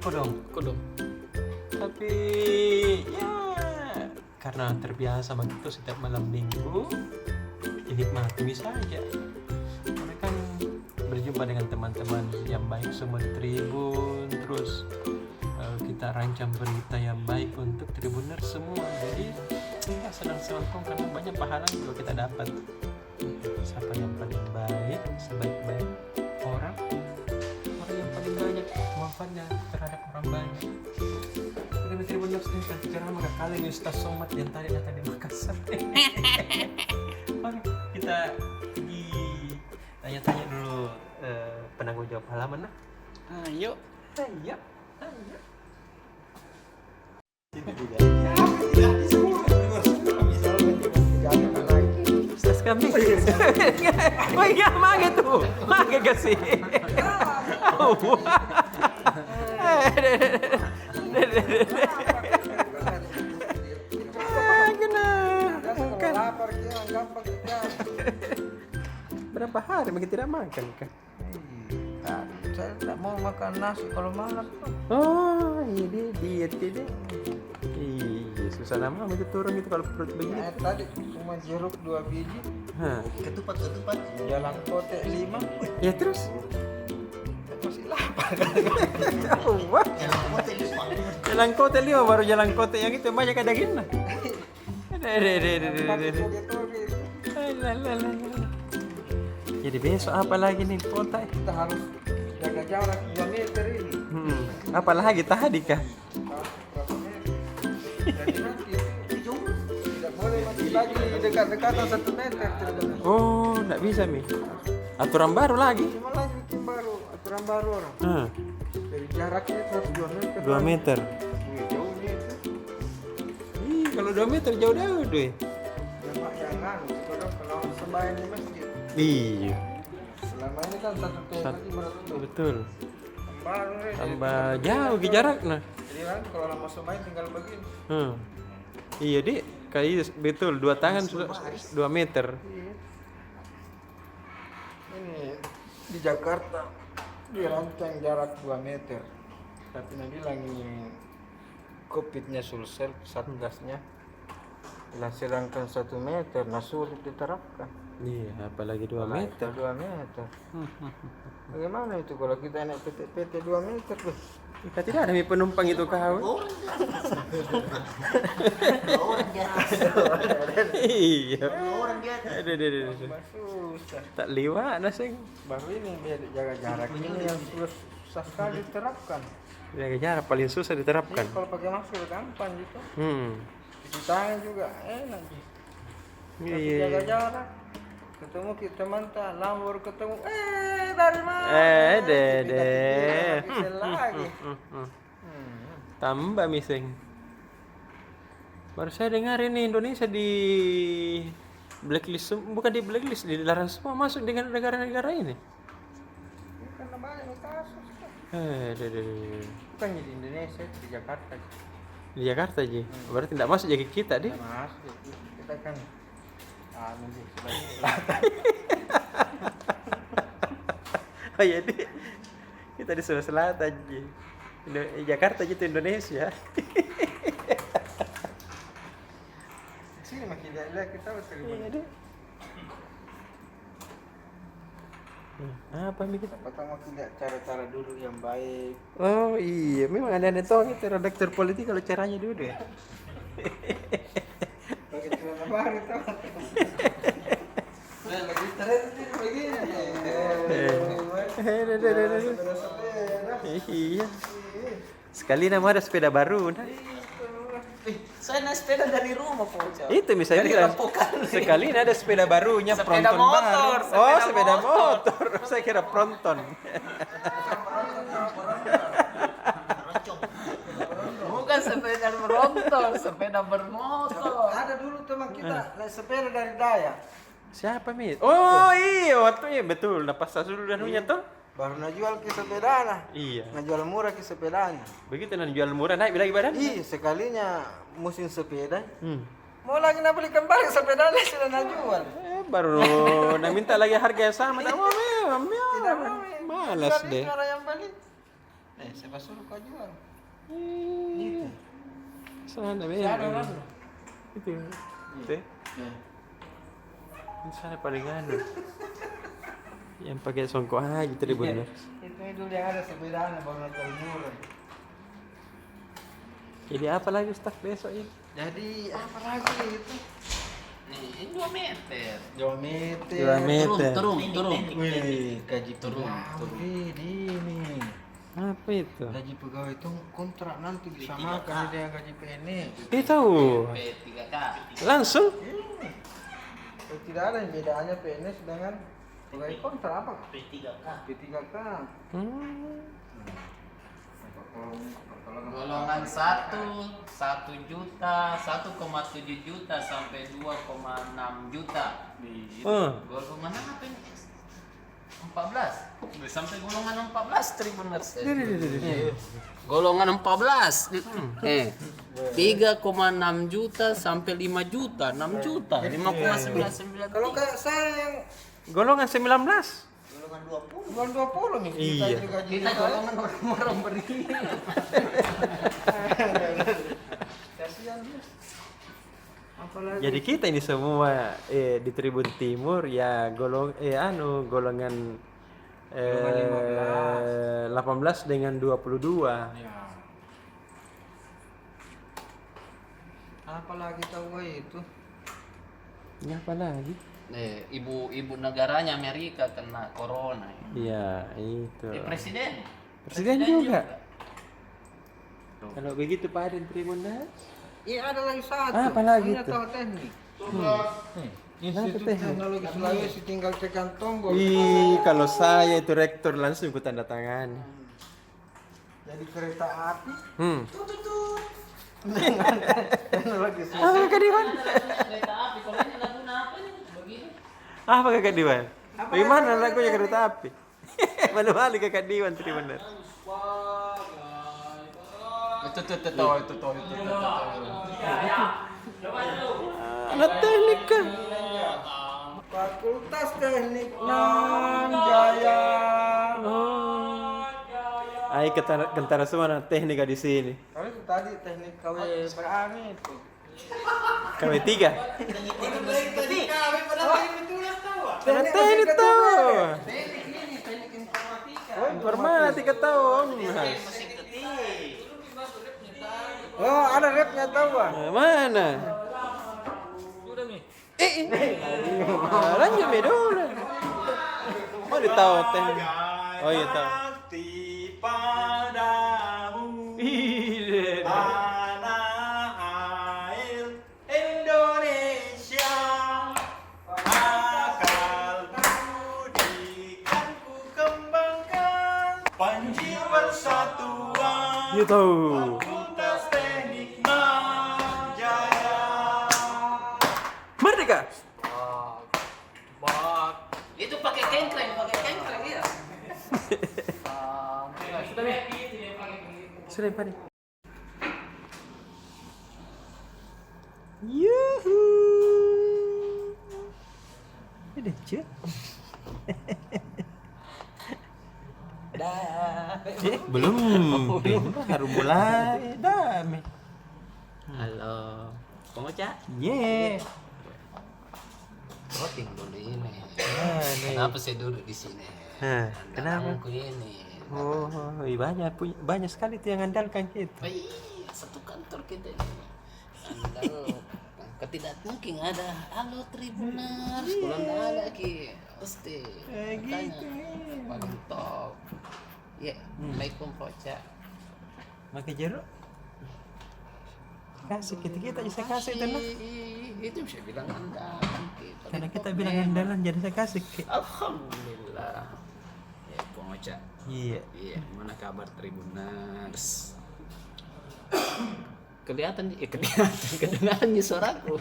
Aku dong. Tapi ya karena terbiasa begitu setiap malam minggu, dinikmati saja. Karena kan berjumpa dengan teman-teman yang baik semua di Tribun, terus kita rancang berita yang baik untuk Tribuners semua. Jadi ya senang-senang karena banyak pahala juga kita dapat. Siapa yang paling baik, sebaik-baik orang yang paling banyak manfaatnya terhadap orang banyak. Tribuners ini kan ceramah kali ini Ustaz Somad yang tadi datang di Makassar. Oke, kita pergi tanya-tanya dulu penanggung jawab halaman lah. Ayo. Ayo. Ustaz kami. Oh iya, mage tuh. Mage kasih. Oh, berapa hari begitu tidak makan kan? Saya tidak mau makan nasi kalau malam. Oh, ini diet ini. Iya, susah nama itu turun itu kalau perut begini. Tadi cuma jeruk 2 biji, Hah. Ketupat. jalan kote 5, Ya terus? masih lapar. Wah, Jalan kote itu paling jalan kote 5 baru jalan kote yang itu banyak dagingnya. Jadi besok apa lagi nih kota? Kita harus jaga jarak 2 meter ini. Apa lagi tadi kah? Berapa meter? Jadi nanti tidak boleh masih lagi dekat-dekatan 1 meter. Oh, enggak bisa Mi. Aturan baru lagi. Cuma lagi itu baru aturan baru orang. Dari jaraknya harus 2 meter. 2 meter. Wih, jauhnya itu. Ih, kalau 2 meter jauh-jauh deh. Jamaah yang kalau sembahyang di masjid. Iya. Selama ini kan 1 meter Betul. baru Tambah jauh ke jarak nah. Jadi kan kalau lama sembahyang tinggal begini. Iya, Dik. Kayak betul 2 tangan sudah 2 meter. Iya. Ini di Jakarta dirancang jarak 2 meter. Tapi nanti lagi Covid-nya sulsel, satgasnya dilaksanakan 1 meter, nah sulit diterapkan. Iya, apalagi 2 meter. 2 meter. Bagaimana itu kalau kita naik PT 2 meter tuh? Kita tidak ada penumpang itu kau. orang di atas. Iya. Orang di atas. Aduh. Susah. Tak liwat nasing. Baru ini dia jaga jarak ini yang susah sekali diterapkan. Jaga jarak paling susah diterapkan. Jadi kalau pakai masker gampang gitu. Cuci tangan juga enak. Tapi Iya. jaga jarak. Ketemu kita mantap, lambur ketemu. Dari mana? Dede. Bisa lagi. Tambah mising. Baru saya dengar ini Indonesia di blacklist, bukan di blacklist, dilarang semua masuk dengan negara-negara ini. Ini karena banyak kasus. Dede. Bukan di Indonesia, di Jakarta. Di Jakarta aja. Berarti tidak masuk jadi kita deh. Masuk. Kita kan di Sulawesi Selatan. Oh iya deh. Kita di Sulawesi Selatan aja. Jakarta aja itu Indonesia. Sini makin lihat kita betul. Iya deh. Apa nih kita? Pertama kita cara-cara duduk yang baik. Oh iya, memang ada tahu itu redaktur politik kalau caranya dulu ya. Pakai celana baru tuh. Nah, lagi tren begini. Iya. Sekali nama ada sepeda baru. Nah. Saya naik sepeda dari rumah, Pocah. Itu misalnya Dari bilang, Rampokan. sekali ini ada sepeda barunya, Sepeda Pronton motor, baru. Oh, sepeda sepeda motor. motor. Saya kira Pronton. Bukan sepeda berotor, sepeda bermotor. Ada dulu teman kita naik sepeda dari Dayak. Siapa Mi? Oh iya, waktu ya betul. Dapat dulu dan punya tuh. Baru nak jual ke sepeda Iya. Nak jual murah ke sepedanya. Begitu nan jual murah naik lagi badan. Ih, sekalinya musim sepeda. Hmm. Mau lagi nak beli kembali sepedanya sudah nak jual. Baru nak minta lagi harga yang sama. Tak mau memang. Tidak mau. Malas Jual deh. itu orang yang beli. Siapa suruh kau jual? Ih, sana Ada memang. orang. Itu. Teh. Ini sana paling anu. Yang pakai songkok aja Tribuners. Itu dulu yang ada sepedanya baru natal murah. Jadi apa lagi Ustaz besok ini? Jadi apa lagi itu? Nih, 2 meter. 2 meter. 2 meter. Turun. Wih, gaji Turun. Ini. Apa itu? Gaji pegawai itu kontrak nanti disamakan dengan gaji PNS. Tahu. P3K. Langsung? Kalau tidak ada yang bedanya PNS dengan pegawai kontrak apa? P3K. P3K. Golongan 1 juta, 1,7 juta sampai 2,6 juta. Golongan apa ini? 14. Sampai golongan 14 Tribuners. Golongan 14. 3,6 juta sampai 5 juta, 6 juta, 5,99. Kalau kayak saya yang Golongan 19. Golongan 20. bulan 20 nih Iya. kita juga gaji Kita golongan orang-orang beri. kasihan dia. Apalagi Jadi kita ini semua di Tribun Timur ya golongan Golongan 18 dengan 22. ya. Apalagi tahu itu? Ini apa lagi? Ibu negaranya Amerika kena corona. Iya, itu. Presiden. Presiden juga. Kalau begitu Pak Adin Tribuners. Iya ada lagi satu. Apa lagi Punya tuh? tahu teknik. Institut teknik? Teknologi Sulawesi tinggal tekan tombol. Ih, kalau saya itu rektor langsung ikut tanda tangan. Jadi kereta api teknologi Sulawesi. Apa Kakak Diwan? Kereta api, kalau ini laguna apa ini? Begini. Apa Kakak Diwan? Bagaimana lagunya kereta api? Malu-malu Kakak Diwan Tribuners. Itu. Anak teknik kan? Fakultas Teknik Nan Jaya. Ayo kentara semua anak teknik di sini. Kalau itu tadi teknik KW berani itu. KW3. Anak Teknik teknik tahu. Teknik ini teknik informatika. Informatika tahu. Oh, ada repnya tahu Bang. Mana? Lanjut dulu. Oh ditahu teknik. Oh iya tahu. Padamu Ih, tanah air Indonesia, akal budikan ku kembangkan, panji persatuan iya tahu. Fakultas Teknik Nan Jaya. Merdeka. Itu pakai kengkring ya. Sudah Pak. Yuhu. Ada cek. Belum baru mulai damai. Halo. Pengoca? Yeah. Voting dulu ini. nih. Kenapa saya duduk di sini? Hah, kenapa? Aku ini. Oh, banyak sekali tuh yang andalkan kita. Oh iya, satu kantor kita ini. Andal. Ketidak mungkin ada halo Tribuners. Kalau nggak ada ki, pasti. Gitu. Paling top. Ya, Assalamualaikum Poca. Makai jeruk. Kasih kita bisa kasih itu nah. Itu bisa bilang andalan kita. Karena kita bilang andalan jadi saya kasih. Alhamdulillah. Ya, Poca. Iya. Iya, mana kabar Tribuners? Kelihatan kedengaran nih suaraku.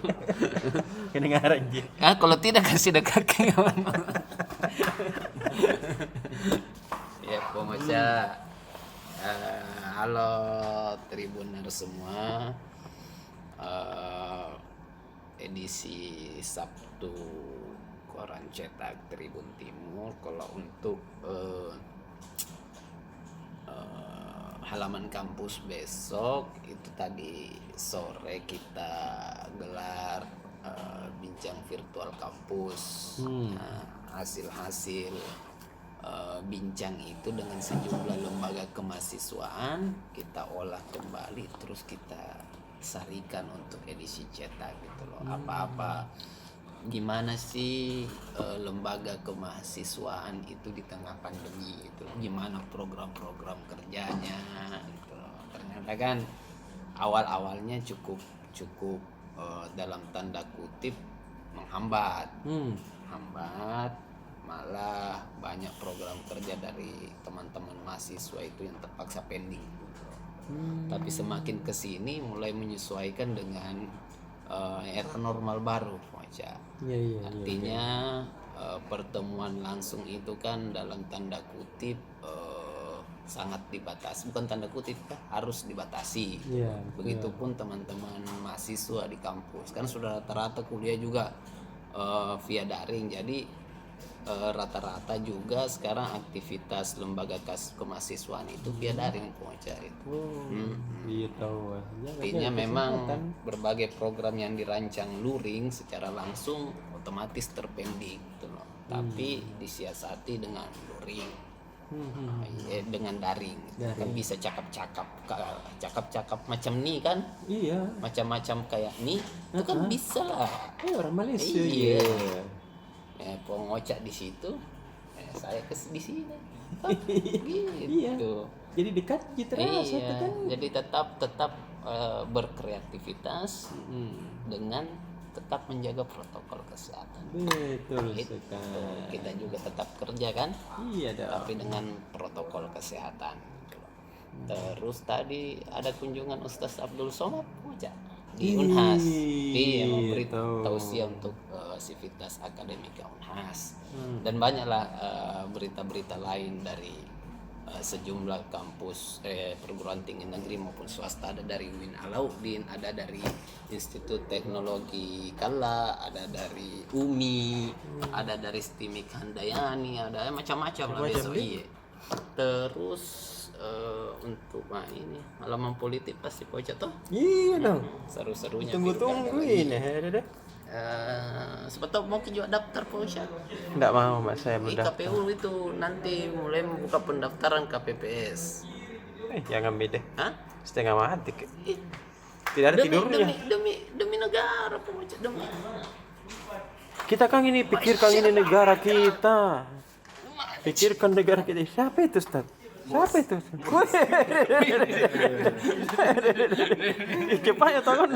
Kedengaran Ji. Kalau tidak kasih dekat kawan. Ya, Poca. Halo Tribuners semua. Edisi Sabtu koran cetak Tribun Timur. Kalau untuk halaman kampus besok itu tadi sore kita gelar bincang virtual kampus. Nah, hasil-hasil bincang itu dengan sejumlah lembaga kemahasiswaan kita olah kembali, terus kita sarikan untuk edisi cetak gitu loh. Apa-apa gimana sih lembaga kemahasiswaan itu di tengah pandemi itu, gimana program-program kerjanya gitu loh. Ternyata kan awal-awalnya cukup dalam tanda kutip menghambat, malah banyak program kerja dari teman-teman mahasiswa itu yang terpaksa pending. Tapi semakin kesini mulai menyesuaikan dengan era normal baru, artinya pertemuan langsung itu kan dalam tanda kutip sangat dibatasi, bukan tanda kutip, harus dibatasi. Begitupun teman-teman mahasiswa di kampus kan sudah rata-rata kuliah juga via daring, jadi rata-rata juga sekarang aktivitas lembaga kemahasiswaan itu via daring itu. Artinya memang berbagai program yang dirancang luring secara langsung otomatis terpending gitu loh. Tapi disiasati dengan luring, dengan daring kan bisa cakap-cakap macam nih kan, macam-macam kayak nih itu kan bisa lah. Orang Malaysia. Pengocak di situ, saya di sini. Gitu. Jadi dekat gitu kan. Jadi tetap berkreativitas dengan tetap menjaga protokol kesehatan. Betul sekali. Kita juga tetap kerja kan? Iya dong. Tapi dengan protokol kesehatan. Terus tadi ada kunjungan Ustaz Abdul Somad di Unhas, dia memberi tausiah untuk sivitas akademika Unhas, dan banyaklah berita-berita lain dari sejumlah kampus perguruan tinggi negeri maupun swasta. Ada dari UIN Alauddin, ada dari Institut Teknologi Kalla, ada dari UMI, ada dari STIMIK Handayani, ada macam-macam lah besok. Terus untuk ini halaman politik pasti Poca toh? Iya dong. Seru-serunya. Tunggu ini. Sebetulnya mau juga daftar Poca. Enggak mau Mas, saya Di udah. KPU itu nanti mulai membuka pendaftaran KPPS. Jangan beda. Hah? Setengah mati. Tidak ada tidurnya. Demi negara Poca, demi. Kita kan ini pikirkan ini negara kita. Pikirkan negara kita. Siapa itu, Ustaz? Siapa itu? Cepatnya tangan.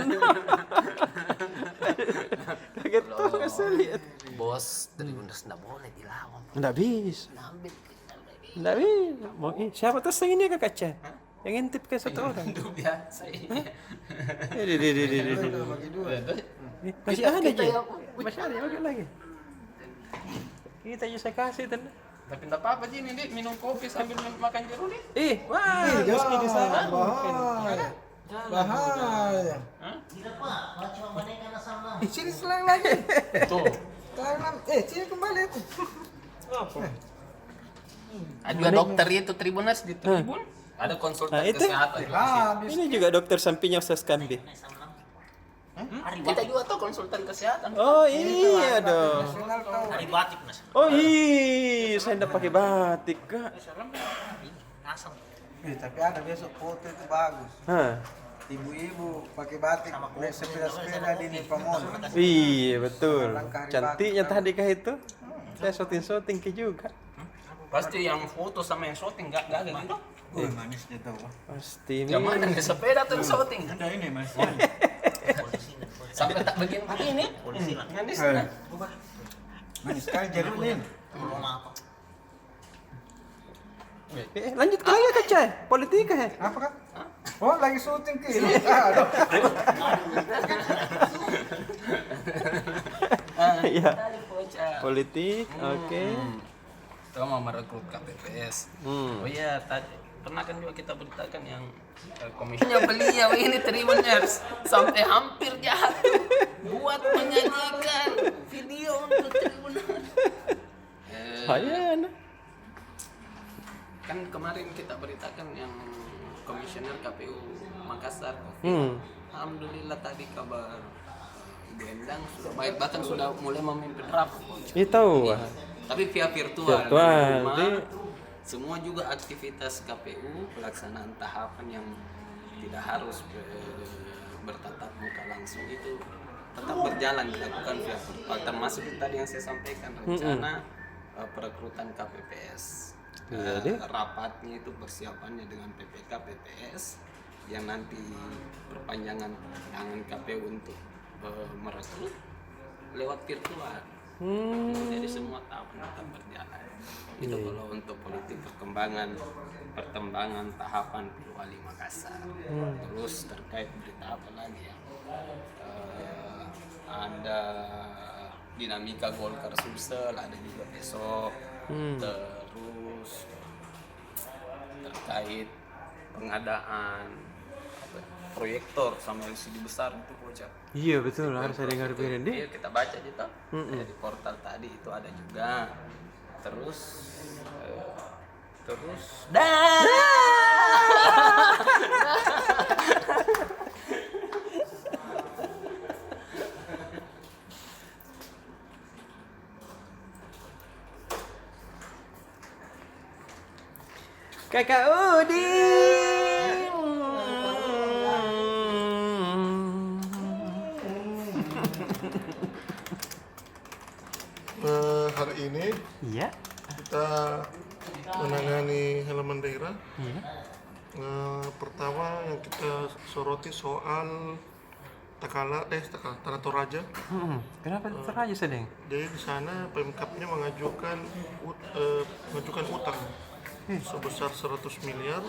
Kaget tuh saya lihat. Bos Tribuners nggak boleh dilawan. Enggak bisa. Ngambil. Enggak bisa. Mau siapa tuh yang ini Kak Kaca? Yang intip ke satu orang. Itu biasa. Bagi dua. Masih ada aja. Masih ada bagi lagi. Kita aja saya kasih tanda. Tapi enggak apa-apa sih ini minum kopi sambil makan jeruk nih. Wah, meski di sana mungkin. Bahaya. Tidak Pak, kalau cuma boneka sama. Sini selang lagi. Tuh. Sini kembali itu. Ada dokter itu Tribuners di Tribun. Ada konsultan itu? kesehatan. Ini juga dokter sampingnya Ustaz Kambi. Kita juga tuh konsultan kesehatan. Oh iya dong. Hari batik Mas. Oh iya, saya enggak pakai batik Kak. Asam. Tapi ada besok foto itu bagus. Ibu-ibu pakai batik, naik sepeda-sepeda di Nipamon. Iya betul. Cantiknya tadi kah itu? Saya syuting ke juga. Pasti yang foto sama yang syuting enggak ada gitu. Manisnya tuh. Pasti ini. Yang mana yang sepeda tuh yang syuting? Ada ini Mas. Sampai tak begini. Polisi lah. Manis. Manis sekali jeruknya. Apa? Lanjut ke lagi Kak Cai. Politika ya? Apa Kak? Oh, lagi syuting ke ini. Iya. Politik, oke. Kita mau merekrut KPPS. Oh iya, tadi pernah kan juga kita beritakan yang komisinya beliau ini Tribuners sampai hampir jatuh buat menyajikan video untuk Tribuners. Ayan. Kan kemarin kita beritakan yang Komisioner KPU Makassar. Alhamdulillah tadi kabar Ibu Endang sudah baik, bahkan sudah mulai memimpin rapat. Iya tahu. Tapi via virtual. Virtual, Di rumah, jadi- semua juga aktivitas KPU, pelaksanaan tahapan yang tidak harus bertatap muka langsung itu tetap berjalan, dilakukan via virtual. Termasuk tadi yang saya sampaikan rencana perekrutan KPPS. Iya, deh. Rapatnya itu persiapannya dengan PPK PPS yang nanti perpanjangan tangan KPU untuk merekrut lewat virtual. Jadi semua tahapan tetap berjalan. Itu kalau untuk politik perkembangan tahapan Pilwali Makassar. Terus terkait berita apa lagi ya? Ada dinamika Golkar Sumsel, ada juga besok. Terus terkait pengadaan proyektor sama LCD besar itu bocah. Iya betul, harus saya dengar bener deh. Iya, kita baca gitu. Di portal tadi itu ada juga. Terus Kakak Udin. Hari ini Iya. kita menangani halaman daerah. Iya. Pertama yang kita soroti soal Tanah Toraja. Kenapa teraja sedeng? Jadi di sana Pemkapnya mengajukan utang sebesar 100 miliar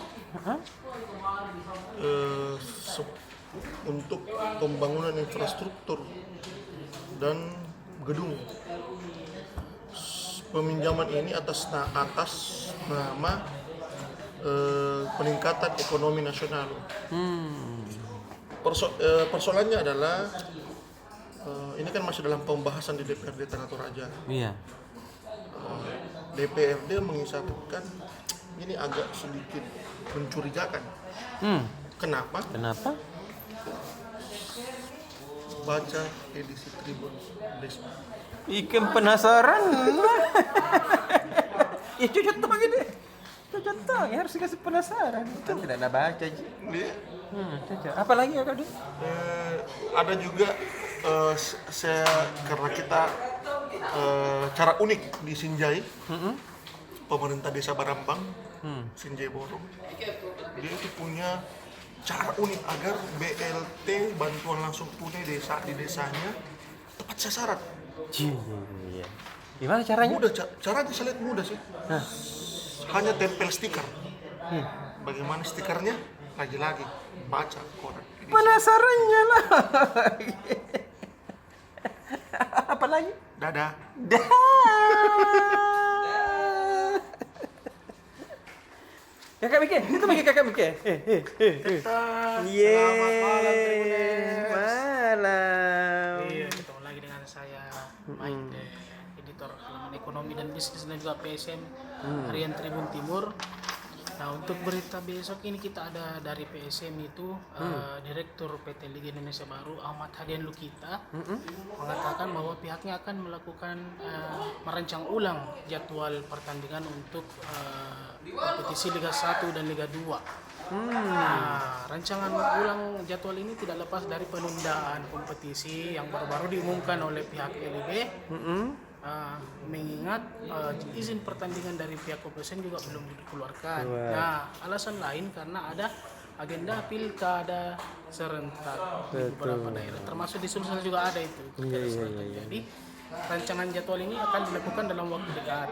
untuk pembangunan infrastruktur dan gedung. Peminjaman ini atas nama peningkatan ekonomi nasional. Persoalannya adalah ini kan masih dalam pembahasan di DPRD Tanah Toraja. Iya. DPRD mengisahkan ini agak sedikit mencurigakan. Kenapa? Kenapa? Baca edisi Tribun Desma. Ikan penasaran. Ya contoh gini. Contoh, ya harus dikasih penasaran. Kan tidak ada baca. Apa lagi ya Kak Udin? Ada juga karena kita cara unik di Sinjai, pemerintah desa Barambang, Sinjai Borong, dia itu punya cara unik agar BLT bantuan langsung tunai di desanya tepat sasaran. Iya. Gimana caranya? Mudah, caranya saya lihat mudah sih. Hanya tempel stiker. Bagaimana stikernya? Lagi-lagi baca koran. Penasarannya lah. Apa lagi? Dadah. Kakak Mike, itu bagi kakak Mike. Selamat malam Tribuners. Malam. Iya, ketemu lagi dengan saya Mike, editor halaman ekonomi dan bisnis dan juga PSM Harian Tribun Timur. Nah, untuk berita besok ini kita ada dari PSM itu Direktur PT Liga Indonesia Baru Ahmad Hadian Lukita mengatakan bahwa pihaknya akan melakukan merancang ulang jadwal pertandingan untuk kompetisi Liga 1 dan Liga 2. Nah, rancangan ulang jadwal ini tidak lepas dari penundaan kompetisi yang baru-baru diumumkan oleh pihak LIB. Mengingat izin pertandingan dari pihak kepolisian juga belum dikeluarkan. Nah, alasan lain karena ada agenda pilkada serentak di beberapa daerah, termasuk di Sulsel juga ada itu. Jadi rancangan jadwal ini akan dilakukan dalam waktu dekat.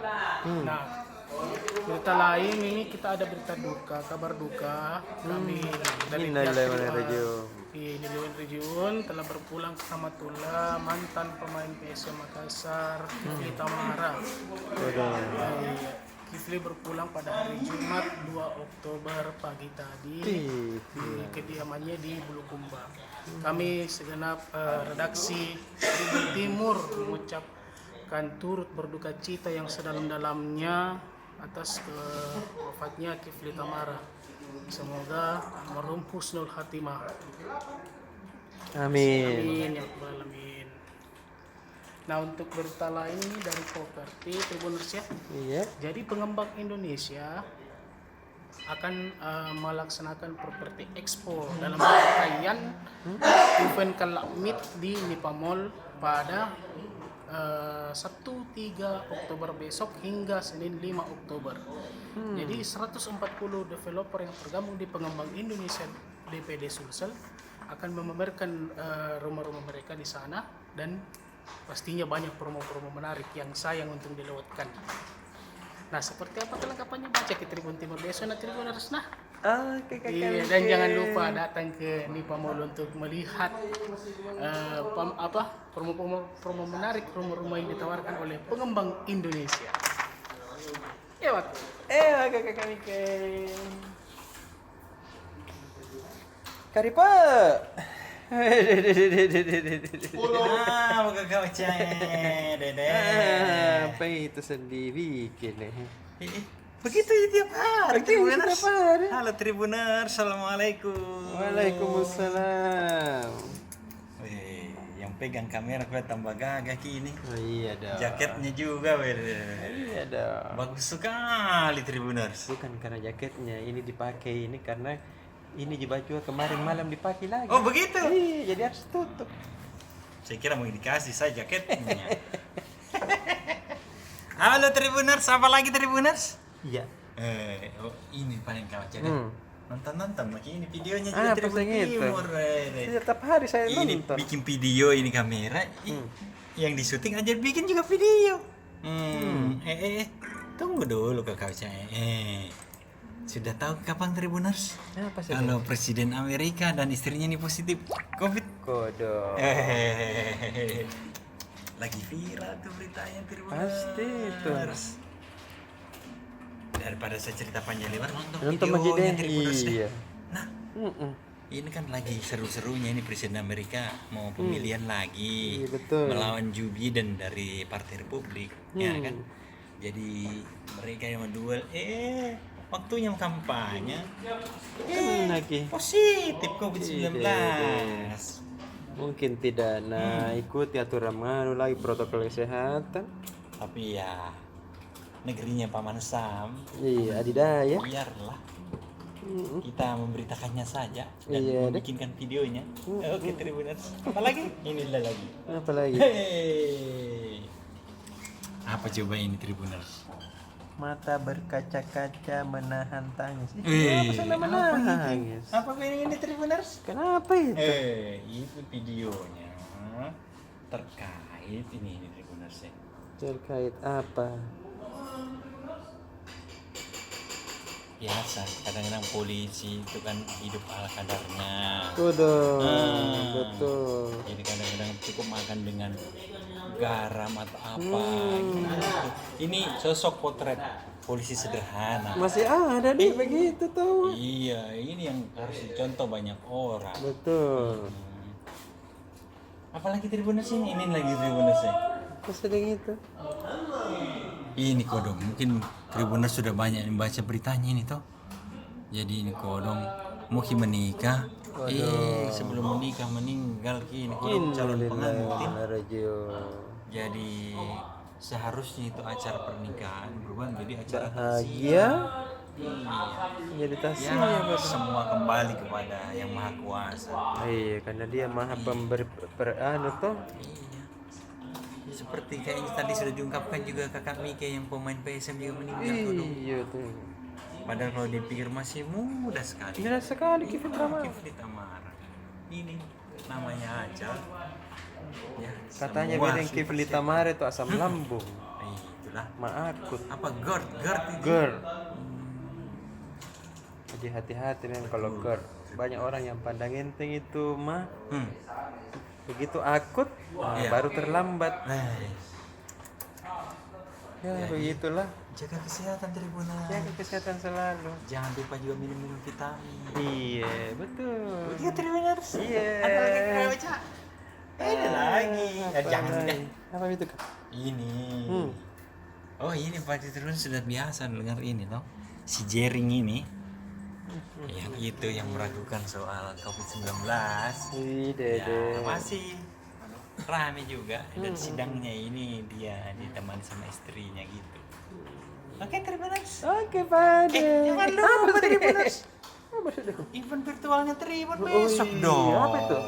Nah, berita lain ini kita ada berita duka, kabar duka. Kami dari di Niliwan Region telah berpulang ke Kamatula mantan pemain PSM Makassar, Kifli Tamara. Kifli berpulang pada hari Jumat 2 Oktober pagi tadi di kediamannya di Bulukumba. Kami segenap redaksi Tribun Timur mengucapkan turut berduka cita yang sedalam-dalamnya atas wafatnya Kifli Tamara. Semoga merumpuh husnul khatimah. Amin. Amin ya rabbal alamin. Nah, untuk berita lain ini dari Properti Tribuners ya. Iya. Jadi pengembang Indonesia akan melaksanakan Properti Expo dalam rangkaian event Kalak Meet di Nipa Mall pada Sabtu 3 Oktober besok hingga Senin 5 Oktober. Jadi 140 developer yang tergabung di pengembang Indonesia DPD Sulsel akan memamerkan rumah-rumah mereka di sana, dan pastinya banyak promo-promo menarik yang sayang untuk dilewatkan. Nah, seperti apa kelengkapannya baca ke Tribun Timur Desa na Tribuners nah. Oke, Iya, dan jangan lupa datang ke Nipa Mall untuk melihat promo menarik rumah-rumah yang ditawarkan oleh pengembang Indonesia. Ya, Pak. Kakak kami ke Karipa. Ah, bukan kau ceng, Dede. Apa itu sedih bikin Begitu ya tiap hari Tribuners. tiap hari. Halo Tribuners, assalamualaikum. Waalaikumsalam. Wih, yang pegang kamera gue tambah gagah kini. Oh iya dong. Jaketnya juga, weh. Iya dong. Bagus sekali Tribuners. Bukan karena jaketnya ini dipakai, ini karena ini di baju kemarin malam dipakai lagi. Oh begitu? Iya, jadi harus tutup. Saya kira mau dikasih saya jaketnya. Halo Tribuners, apa lagi Tribuners? Iya. Oh, ini paling kau cakap. Nonton makin ini videonya juga Ah, Tribun pasti gitu. Timur. Setiap hari saya Ini nonton. bikin video ini kamera, yang di syuting aja bikin juga video. Tunggu dulu kakak saya. Sudah tahu kapan Tribuners? Apa sih? Kalau Presiden Amerika dan istrinya ini positif COVID. Kodok. Lagi viral tuh beritanya Tribuners. Pasti itu. Daripada saya cerita panjang lebar nonton Nonton aja videonya deh. Tribuners deh. Iya. Nah, ini kan lagi seru-serunya ini Presiden Amerika mau pemilihan lagi Iya, betul. melawan Joe Biden dari Partai Republik, ya kan? Jadi mereka yang menduel, waktunya kampanye, Lagi. positif COVID-19. Mungkin tidak ikuti aturan lagi protokol kesehatan. Tapi ya negerinya Paman Sam, Iya, adidaya. biarlah kita memberitakannya saja dan Iya, deh. membikinkan videonya. Oke Tribuners, apalagi inilah lagi. Apa lagi? Hey. Apa coba ini Tribuners? Mata berkaca-kaca menahan tangis. Wih, Kenapa saya menangis? Apa ini Tribuners? Kenapa itu? Itu videonya terkait ini Tribuners ya. Terkait apa? Biasa, kadang-kadang polisi itu kan hidup ala kadarnya. Betul. Jadi kadang-kadang cukup makan dengan garam atau apa gitu. Ini sosok potret polisi sederhana. Masih ada nih begitu tuh. Iya, ini yang harus dicontoh banyak orang. Betul. Apalagi Tribuners ini lagi Tribuners ya. Apa sedang itu? Ini kodong, mungkin Tribuners sudah banyak yang baca beritanya ini toh. Jadi ini kodong mungkin menikah. Sebelum menikah meninggal kini kodong calon pengantin. Jadi seharusnya itu acara pernikahan berubah menjadi acara Bahagia. Jadi ya, tasnya semua kembali kepada yang maha kuasa. Iya, karena dia maha pemberi toh. Iya. Seperti kayaknya tadi sudah diungkapkan juga kakak Mika yang pemain PSM juga meninggal kodong. Iya tuh. Padahal kalau dipikir masih muda sekali. Mudah sekali Kifli Tamara. Kifli Tamara. Ini namanya aja. Ya, Katanya semua bilang Kifli Tamara itu asam lambung. Itulah. Maakut. Apa GERD itu? GERD. Jadi hati-hati memang kalau GERD. Banyak orang yang pandang enteng itu mah. Begitu akut, Iya. baru terlambat. Ya begitulah. Jaga kesehatan Tribuners. Jaga kesehatan selalu. Jangan lupa juga minum vitamin. Iya betul. Begitu Tribuners. Iya. Ada lagi Kak Ocha? Ada lagi. Apa Jangan lagi? deh. Apa itu Kak? Ini. Oh ini Pak Tribuners sudah biasa dengar ini toh. Si Jering ini yang itu yang meragukan soal COVID-19. Ya, masih rame juga dan sidangnya ini dia ditemani sama istrinya gitu. Oke Tribuners. Oke Pak. Jangan lupa Tribuners. Apa sudah? Event virtualnya Tribun besok dong. Apa itu?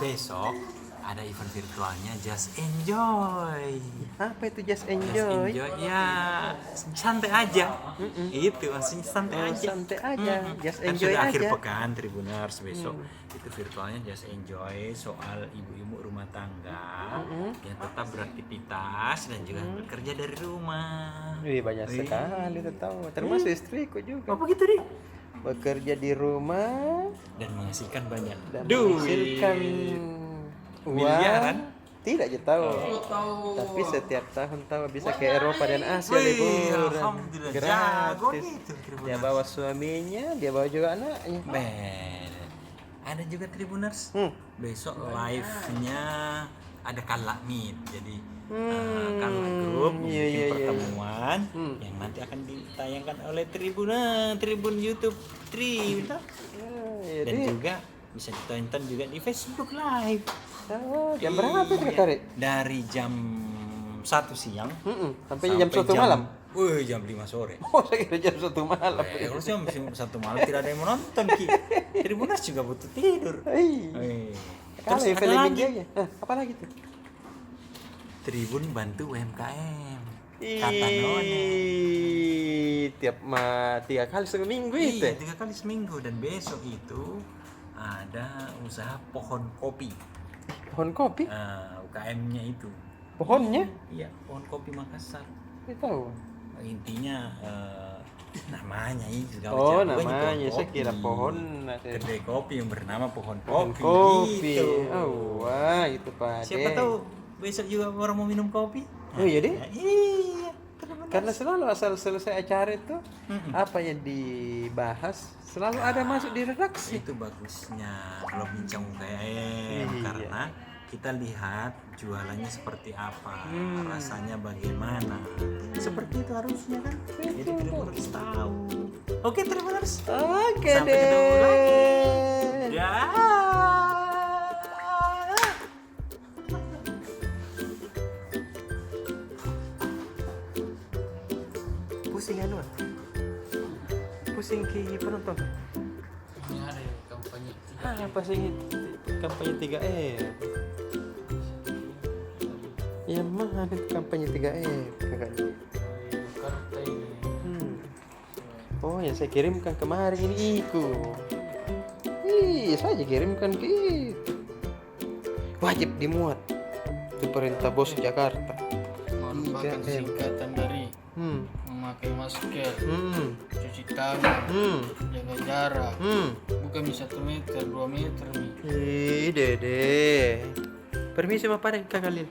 Besok ada event virtualnya Just Enjoy. Apa itu Just Just Enjoy? Enjoy ya santai aja. Itu maksudnya santai aja. Santai aja, just Kan enjoy sudah akhir aja. pekan Tribuners besok itu virtualnya Just Enjoy soal ibu-ibu rumah tangga yang tetap beraktivitas dan juga bekerja dari rumah. Wih, banyak sekali tuh tahu. Termasuk istriku juga. Apa gitu deh? Bekerja di rumah Dan menghasilkan banyak dan duit. menghasilkan uang. Miliaran? Tidak aja tahu. Tapi setiap tahun tahu bisa ke Eropa dan Asia Wih, liburan. alhamdulillah, jago Gratis. gitu, Tribuners. Dia bawa suaminya, dia bawa juga anaknya. Ben, ada juga Tribuners. Besok live-nya ada Kala Meet. Jadi Kala Group iya, bikin iya. pertemuan yang nanti akan ditayangkan oleh Tribun YouTube Tri. Ya, Dan juga bisa ditonton juga di Facebook Live. jam berapa tuh tarik? Dari jam 1 siang Sampai jam 1 malam. Wih, jam 5 sore. Oh, saya kira jam 1 malam. Harusnya jam 1 malam tidak ada yang menonton Ki. Tribuners juga butuh tidur. Wih. Kalau Terus ada film lagi India apa lagi tuh? Tribun bantu UMKM. Kata Nona. Tiap 3 kali seminggu itu. Iya, 3 kali seminggu dan besok itu ada usaha pohon kopi. Pohon kopi? UKM-nya itu. Pohonnya? Iya, pohon kopi Makassar. Saya tahu. Intinya namanya itu Oh, namanya saya kira pohon kedai kopi yang bernama pohon pohon kopi. kopi. Gitu. Oh, wah, itu Pak. Siapa tahu besok juga orang mau minum kopi. Oh iya deh. Iya. Karena selalu asal selesai acara itu apa yang dibahas selalu ada masuk di redaksi. Itu bagusnya kalau bincang UKM karena kita lihat jualannya seperti apa, rasanya bagaimana. Seperti itu harusnya kan. Jadi kita harus tahu. Oke, Tribuners. Oke Sampai ketemu lagi. deh. Dah. Pusing anu. Pusing ke penonton. Ini ada yang kampanye Apa sih kampanye 3M? Yang mana itu kampanye 3M kakaknya? Jakarta ini. Oh, yang saya kirimkan kemarin ini Iku. Saya kirimkan ke itu. Wajib dimuat. Itu perintah bos Jakarta. merupakan 3M. singkatan dari memakai masker, cuci tangan, jaga jarak, bukan bisa 1 meter, 2 meter nih. Dede. Permisi Pak Kak Khalil.